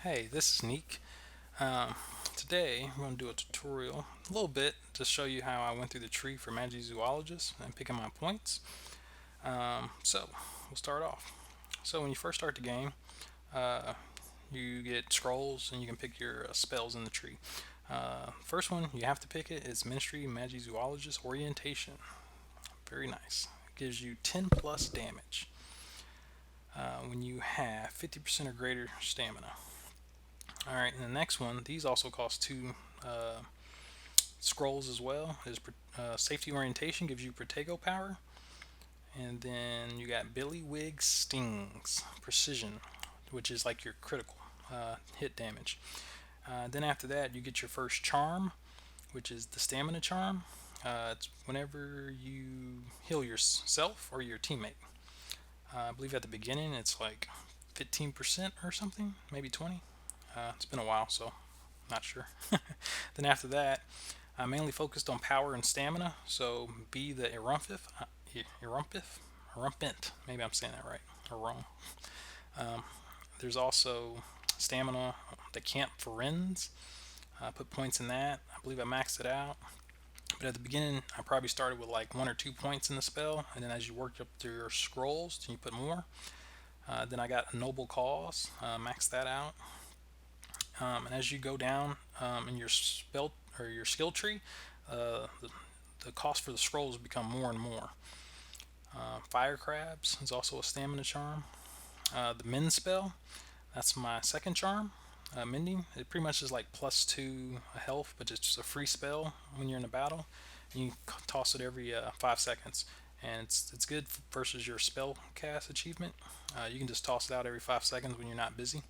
Hey, this is Neek. Um, Today I'm going to do a tutorial, a little bit, to show you how I went through the tree for Magizoologist and picking my points. So we'll start off. So when you first start the game, uh, you get scrolls and you can pick your spells in the tree. First one you have to pick it is Ministry Magizoologist Orientation. Very nice. It gives you 10 plus damage when you have 50% or greater stamina. Alright, and the next one, these also cost two uh, scrolls as well. Is Safety Orientation, gives you Protego power. And then you got Billy Wig Stings, Precision, which is like your critical hit damage. Then after that, you get your first charm, which is the Stamina Charm. It's whenever you heal yourself or your teammate. I believe at the beginning it's like 15% or something, maybe 20. It's been a while, so not sure. Then after that, I mainly focused on power and stamina. So be the Erumpent. Maybe I'm saying that right or wrong. Um, there's also stamina, the Camp Firenze. I put points in that. I believe I maxed it out. But at the beginning, I probably started with like 1 or 2 points in the spell, and then as you worked up through your scrolls, then you put more. Then I got a Noble Cause, maxed that out. And as you go down in your spell or your skill tree, the cost for the scrolls become more and more. Fire Crabs is also a stamina charm. The Mend spell, that's my second charm. Mending, it pretty much is like +2 health, but it's just a free spell when you're in a battle. And you toss it every 5 seconds, and it's good versus your spell cast achievement. You can just toss it out every 5 seconds when you're not busy.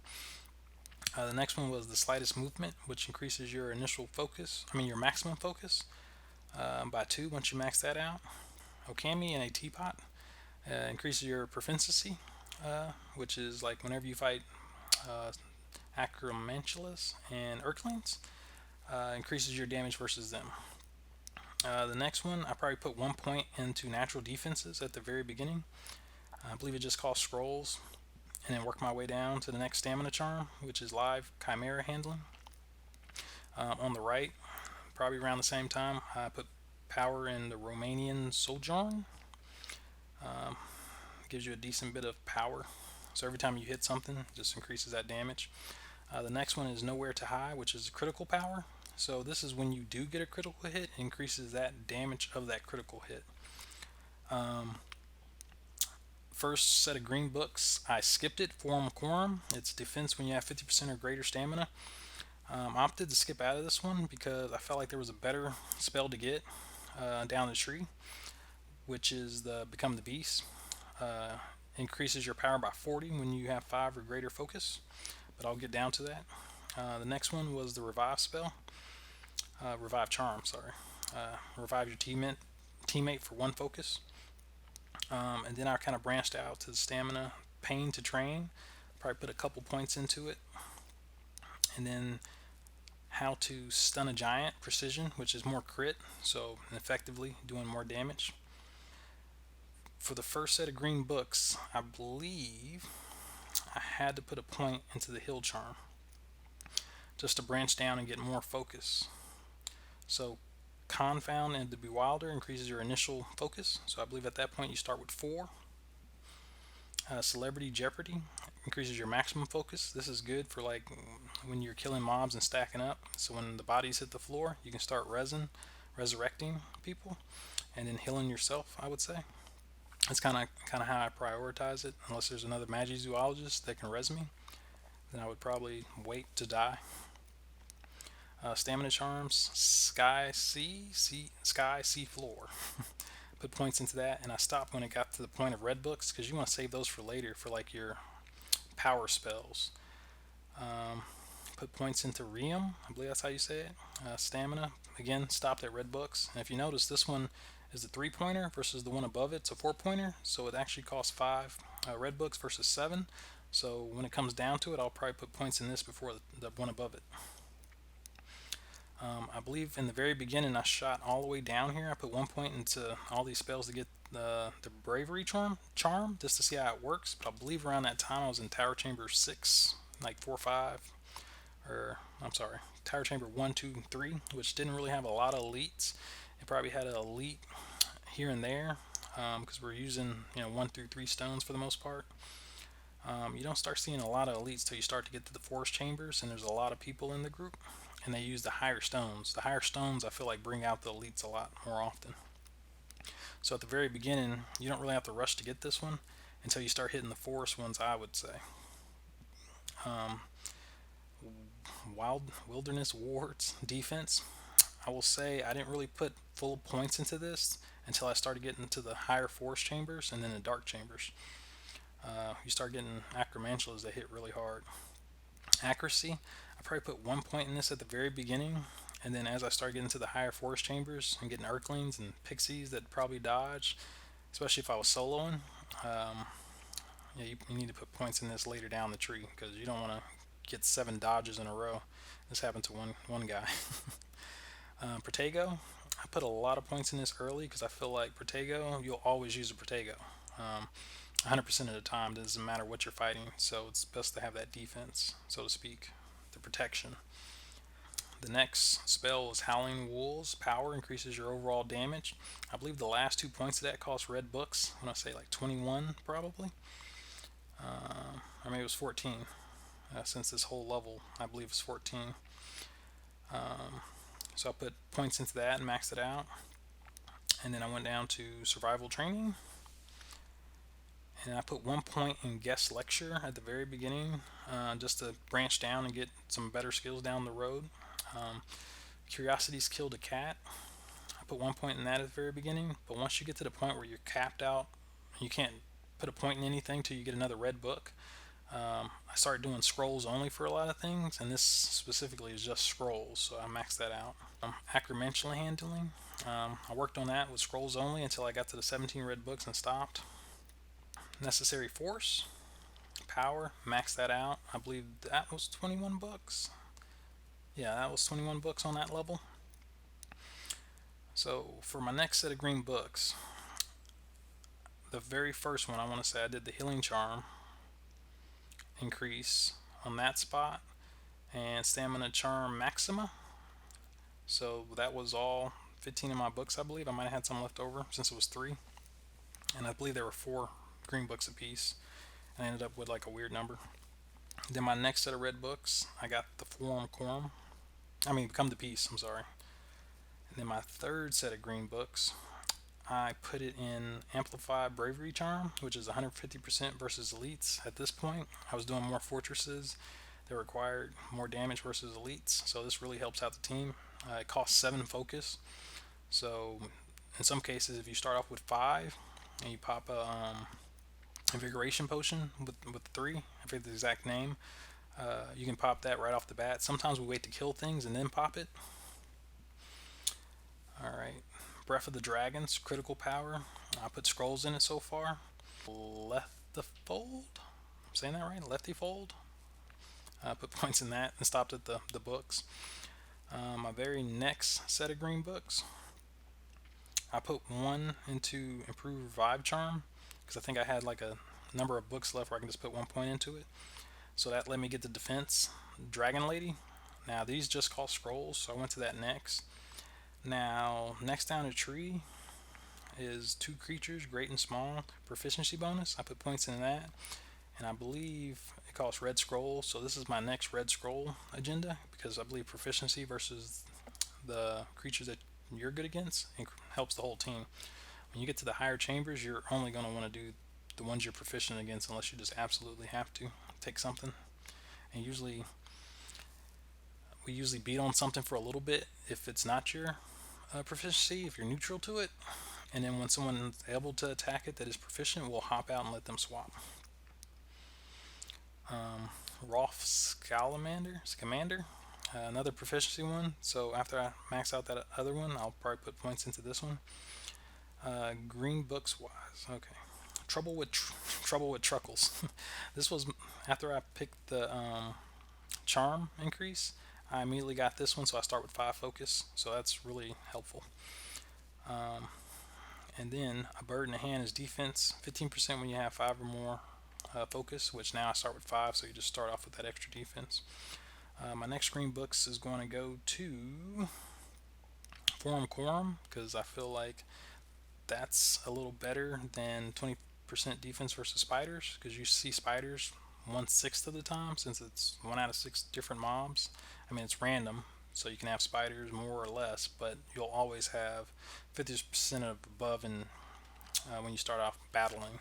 The next one was the slightest movement, which increases your your maximum focus by 2 once you max that out. Okami and a teapot increases your proficiency, which is like whenever you fight uh, acromantulas and Urklings, increases your damage versus them. The next one, I probably put 1 point into natural defenses at the very beginning. I believe it just costs scrolls, and then work my way down to the next stamina charm, which is live chimera handling. On the right, probably around the same time, I put power in the Romanian Sojourn. Gives you a decent bit of power. So every time you hit something, it just increases that damage. The next one is Nowhere to High, which is critical power. So this is when you do get a critical hit, it increases that damage of that critical hit. First set of green books, I skipped it. Forum Quorum. It's defense when you have 50% or greater stamina. Opted to skip out of this one because I felt like there was a better spell to get down the tree, which is the Become the Beast. Uh, Increases your power by 40 when you have 5 or greater focus, but I'll get down to that. The next one was the Revive spell. Revive Charm, sorry. Revive your teammate for 1 focus. And then I kind of branched out to the Stamina Pain to Train. Probably put a couple points into it. And then how to stun a giant, Precision, which is more crit, so effectively doing more damage. For the first set of green books, I believe I had to put a point into the Hill Charm just to branch down and get more focus. So Confound and the Bewilder increases your initial focus. So I believe at that point you start with 4. Celebrity Jeopardy increases your maximum focus. This is good for like when you're killing mobs and stacking up. So when the bodies hit the floor, you can start resurrecting people, and then healing yourself, I would say. That's kind of how I prioritize it. Unless there's another Magizoologist that can res me, then I would probably wait to die. Stamina charms, Sky Sea Floor. Put points into that, and I stopped when it got to the point of red books because you want to save those for later for like your power spells. Put points into Riem, I believe that's how you say it. Stamina, again, stopped at red books. And if you notice, this one is the 3 pointer versus the one above it. It's a 4 pointer, so it actually costs 5 red books versus 7. So when it comes down to it, I'll probably put points in this before the one above it. I believe in the very beginning I shot all the way down here. I put 1 point into all these spells to get the bravery charm just to see how it works. But I believe around that time I was in Tower Chamber 6, like 4 or 5. or I'm sorry, Tire Chamber 1, 2, and 3, which didn't really have a lot of elites. It probably had an elite here and there because we're using 1 through 3 stones for the most part. You don't start seeing a lot of elites till you start to get to the forest chambers, and there's a lot of people in the group, and they use the higher stones. The higher stones I feel like bring out the elites a lot more often. So at the very beginning, you don't really have to rush to get this one until you start hitting the forest ones, I would say. Um, Wilderness wards defense. I will say I didn't really put full points into this until I started getting into the higher forest chambers and then the dark chambers. You start getting acromantulas that hit really hard. Accuracy, I probably put 1 point in this at the very beginning, and then as I start getting to the higher forest chambers and getting Urklings and Pixies that probably dodge, especially if I was soloing, yeah, you need to put points in this later down the tree because you don't want to get 7 dodges in a row. This happened to one guy. Protego, I put a lot of points in this early because I feel like Protego, you'll always use a Protego. 100% of the time, it doesn't matter what you're fighting, so it's best to have that defense, so to speak, the protection. The next spell is Howling Wolves. Power increases your overall damage. I believe the last 2 points of that cost red books. I'm going to say like 21 probably. Or maybe it was 14. Since this whole level, I believe it's 14. So I put points into that and maxed it out. And then I went down to survival training. And I put 1 point in guest lecture at the very beginning, just to branch down and get some better skills down the road. Curiosity's killed a cat. I put 1 point in that at the very beginning, but once you get to the point where you're capped out, you can't put a point in anything till you get another red book. I started doing scrolls only for a lot of things, and this specifically is just scrolls, so I maxed that out. Acromantula handling. I worked on that with scrolls only until I got to the 17 red books and stopped. Necessary force. Power, maxed that out. I believe that was 21 books. Yeah, that was 21 books on that level. So for my next set of green books, the very first one I want to say I did the healing charm increase on that spot and stamina charm maxima. So that was all 15 of my books, I believe. I might have had some left over since it was 3, and I believe there were 4 green books apiece, and I ended up with like a weird number. Then my next set of red books, I got the Become the Peace, I'm sorry. And then my third set of green books, I put it in Amplified Bravery Charm, which is 150% versus elites. At this point, I was doing more fortresses that required more damage versus elites, so this really helps out the team. It costs 7 focus, so in some cases, if you start off with 5 and you pop a invigoration potion with 3, I forget the exact name, you can pop that right off the bat. Sometimes we wait to kill things and then pop it. Alright, Breath of the Dragons, critical power. I put scrolls in it so far. Lethifold? I'm saying that right? Lethifold? I put points in that and stopped at the books. My very next set of green books, I put 1 into Improved Revive Charm because I think I had like a number of books left where I can just put 1 point into it. So that let me get the defense Dragon Lady. Now these just cost scrolls, so I went to that next. Now next down a tree is 2 creatures, great and small, proficiency bonus. I put points in that, and I believe it costs red scroll. So this is my next red scroll agenda because I believe proficiency versus the creatures that you're good against helps the whole team. When you get to the higher chambers, you're only going to want to do the ones you're proficient against unless you just absolutely have to take something. And we usually beat on something for a little bit if it's not your proficiency, if you're neutral to it, and then when someone's able to attack it that is proficient, we'll hop out and let them swap. Rolf Scamander, another proficiency one, so after I max out that other one, I'll probably put points into this one. Green books wise, okay. Trouble with Truckles. This was after I picked the charm increase. I immediately got this one, so I start with 5 focus, so that's really helpful. And then a bird in the hand is defense, 15% when you have 5 or more focus, which now I start with 5, so you just start off with that extra defense. My next green books is going to go to Forum Quorum because I feel like that's a little better than 20% defense versus spiders, because you see spiders 1/6 of the time since it's 1 out of 6 different mobs. I mean, it's random, so you can have spiders more or less, but you'll always have 50% of above and when you start off battling.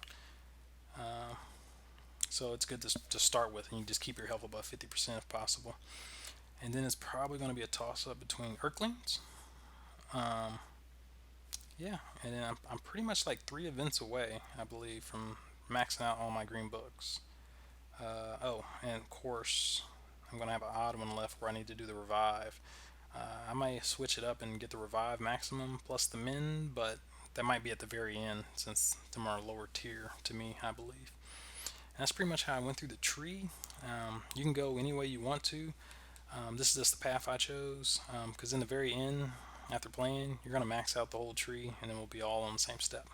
So it's good to start with, and you just keep your health above 50% if possible. And then it's probably going to be a toss up between Earthlings. Um, yeah, and then I'm pretty much like 3 events away, I believe, from maxing out all my green books. Oh, and of course, I'm going to have an odd one left where I need to do the revive. I might switch it up and get the revive maximum plus the min, but that might be at the very end since them are lower tier to me, I believe. And that's pretty much how I went through the tree. You can go any way you want to. This is just the path I chose because in the very end, after playing, you're going to max out the whole tree and then we'll be all on the same step.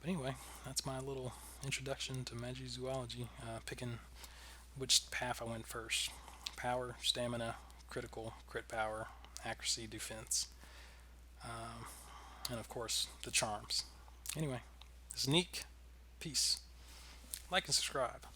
But anyway, that's my little introduction to Magizoology, picking which path I went first: power, stamina, critical, crit power, accuracy, defense, and of course the charms. Anyway, this is Neek. Peace. Like and subscribe.